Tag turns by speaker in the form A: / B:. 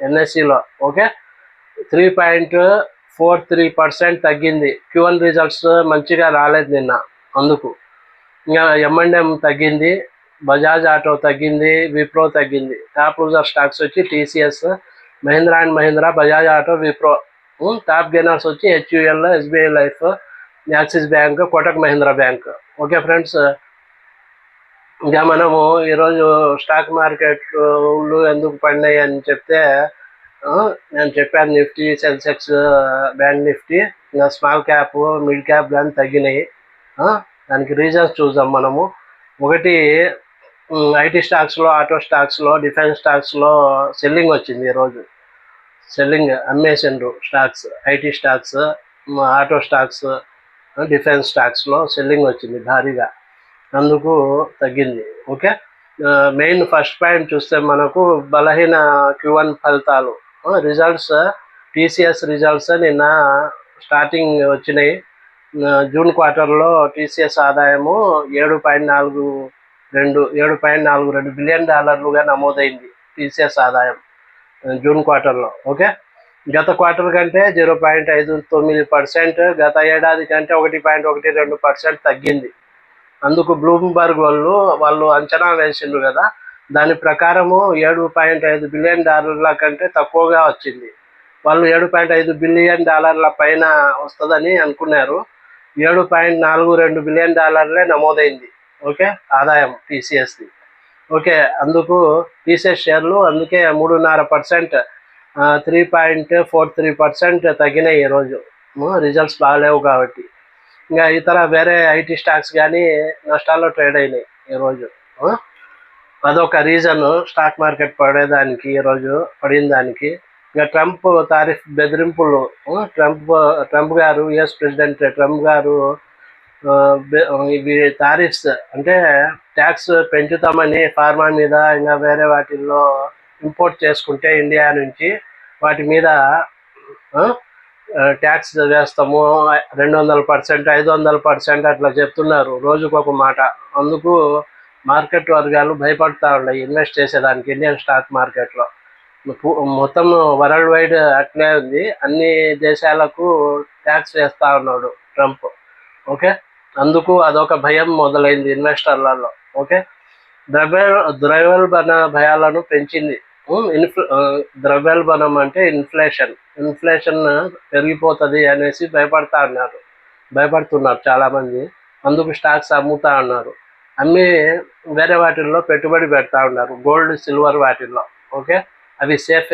A: ఎన్ఎస్సిలో. Okay, 3.43% తగ్గింది. Q1 results మంచిగా రాలేదు నిన్న, అందుకు. ఇంకా M&M తగ్గింది, బజాజ్ ఆటో తగ్గింది, విప్రో తగ్గింది. టాప్ లూజర్ స్టాక్స్ వచ్చి TCS, Mahindra and Mahindra, Bajaj auto, Wipro. Top gainers వచ్చి HUL, SBI life, axis bank, Kotak Mahindra bank. Okay friends, ఇంకా మనము ఈరోజు స్టాక్ మార్కెట్లు ఎందుకు పడినాయి అని చెప్తే, నేను చెప్పాను నిఫ్టీ, సెన్సెక్స్, బ్యాంక్ నిఫ్టీ, ఇంకా స్మాల్ క్యాప్, మిడ్ క్యాప్ కానీ తగ్గినాయి. దానికి రీజన్స్ చూద్దాం మనము. ఒకటి, ఐటీ స్టాక్స్లో, ఆటో స్టాక్స్లో, డిఫెన్స్ స్టాక్స్లో సెల్లింగ్ వచ్చింది ఈరోజు. సెల్లింగ్ అమ్మేసిండ్రు stocks, IT stocks, auto stocks, defence స్టాక్స్లో సెల్లింగ్ వచ్చింది భారీగా, అందుకు తగ్గింది. ఓకే, మెయిన్ ఫస్ట్ పాయింట్ చూస్తే మనకు బలహీన Q1 ఫలితాలు. రిజల్ట్స్, TCS రిజల్ట్స్ నిన్న స్టార్టింగ్ వచ్చినాయి. జూన్ క్వార్టర్లో TCS ఆదాయము $7.42 బిలియన్ నమోదైంది. TCS ఆదాయం జూన్ క్వార్టర్లో. ఓకే, గత క్వార్టర్ కంటే 0.59%, గత ఏడాది కంటే 1.12% తగ్గింది. అందుకు బ్లూంబర్గ్ వాళ్ళు అంచనా వేసిండ్రు కదా, దాని ప్రకారము $7.5 బిలియన్ కంటే తక్కువగా వచ్చింది. వాళ్ళు $7.5 బిలియన్ పైన వస్తుందని అనుకున్నారు. $7.42 బిలియన్ నమోదైంది. ఓకే, ఆదాయం TCSది. ఓకే, అందుకు TCS షేర్లు అందుకే 3.5%, 3.43% తగ్గినాయి ఈరోజు, రిజల్ట్స్ బాగలేవు కాబట్టి. ఇంకా ఇతర వేరే ఐటీ స్టాక్స్ కానీ నష్టాల్లో ట్రేడ్ అయినాయి ఈరోజు. అదొక రీజన్ స్టాక్ మార్కెట్ పడేదానికి, ఈరోజు పడిన దానికి. ఇంకా ట్రంప్ తారీఫ్ బెదిరింపులు. ట్రంప్ గారు, US ప్రెసిడెంట్ ట్రంప్ గారు ఇవి తారీఫ్స్ అంటే ట్యాక్స్ పెంచుతామని ఫార్మా మీద, ఇంకా వేరే వాటిల్లో ఇంపోర్ట్ చేసుకుంటే ఇండియా నుంచి వాటి మీద ట్యాక్స్ వేస్తాము, 200%, 500% అట్లా చెప్తున్నారు, రోజుకొక మాట. అందుకు మార్కెట్ వర్గాలు భయపడతా ఉన్నాయి ఇన్వెస్ట్ చేసేదానికి ఇండియన్ స్టాక్ మార్కెట్లో. మొత్తం వరల్డ్ వైడ్ అట్లే ఉంది, అన్ని దేశాలకు ట్యాక్స్ వేస్తూ ఉన్నాడు ట్రంప్. ఓకే, అందుకు అదొక భయం మొదలైంది ఇన్వెస్టర్లలో. ఓకే, ద్రవ్యోల్బణ భయాలను పెంచింది. ద్రవ్యోల్బణం అంటే ఇన్ఫ్లేషన్ పెరిగిపోతుంది అనేసి భయపడుతున్నారు చాలామంది. అందుకు స్టాక్స్ అమ్ముతా ఉన్నారు, అమ్మి వేరే వాటిల్లో పెట్టుబడి పెడతా ఉన్నారు, గోల్డ్, సిల్వర్ వాటిల్లో. ఓకే, అవి సేఫ్